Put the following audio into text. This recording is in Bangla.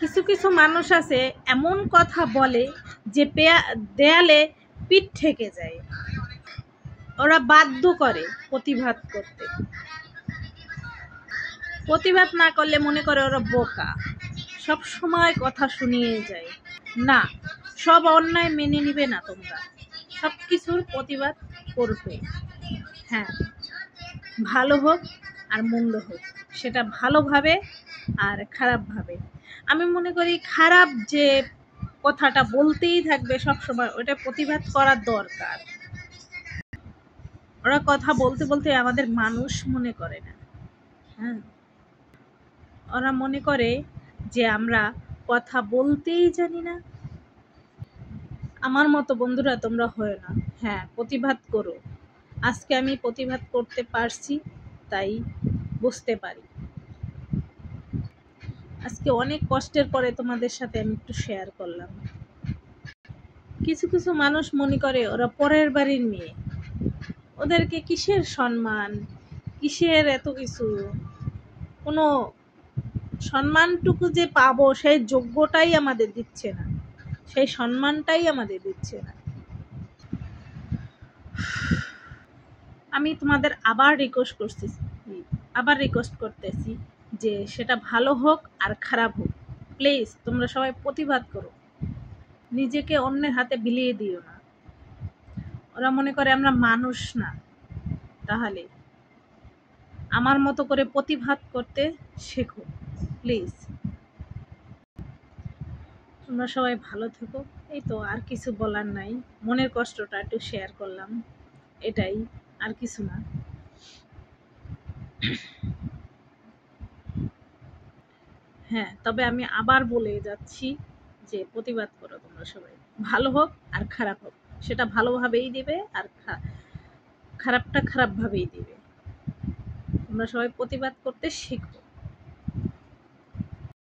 কিছু কিছু মানুষ আছে এমন কথা বলে যে দেয়ালে পিঠ ঠেকে যায়, ওরা বাধ্য করে প্রতিবাদ করতে। প্রতিবাদ না করলে মনে করে ওরা বোকা, সব সময় কথা শুনিয়ে যায়। না, সব অন্যায় মেনে নিবে না, তোমরা সব কিছুর প্রতিবাদ করবে। হ্যাঁ, ভালো হোক আর মন্দ হোক, সেটা ভালোভাবে আর খারাপভাবে। আমি মনে করি খারাপ যে কথাটা বলতেই থাকবে সব সময়, ওটা প্রতিবাদ করার দরকার। ওরা কথা বলতে বলতে আমাদের মানুষ মনে করে না। হ্যাঁ, ওরা মনে করে যে আমরা কথা বলতেই জানি না। আমার মতো বন্ধুরা তোমরা হয় না। হ্যাঁ, প্রতিবাদ করো। আজকে আমি প্রতিবাদ করতে পারছি, তাই বুঝতে পারি। আজকে অনেক কষ্টের পরে তোমাদের সাথে আমি একটু শেয়ার করলাম। কিছু কিছু মানুষ মনে করে ওরা পরের বাড়ির মেয়ে, ওদেরকে কিসের সম্মান, কিসের এত কিছু, কোনো সম্মানটুকু যে পাবো সেই যোগ্যটাই আমাদের দিচ্ছে না, সেই সম্মানটাই আমাদের দিচ্ছে না। আমি তোমাদের আবার রিকোয়েস্ট করতেছি যে সেটা ভালো হোক আর খারাপ হোক, প্লিজ তোমরা সবাই প্রতিবাদ করো। নিজেকে অন্যের হাতে বিলিয়ে দিও না। ওরা মনে করে আমরা মানুষ না, তাহলে আমার মতো করে প্রতিবাদ করতে শেখো প্লিজ। তোমরা সবাই ভালো থেকো। এই তো, আর কিছু বলার নাই, মনের কষ্টটা একটু শেয়ার করলাম, এটাই, আর কিছু না। হ্যাঁ, তবে আমি আবার বলে যাচ্ছি যে প্রতিবাদ করো তোমরা সবাই, ভালো হোক আর খারাপ হোক, সেটা ভালোভাবেই দিবে আর খারাপটা খারাপভাবেই দিবে। তোমরা সবাই প্রতিবাদ করতে শিখো।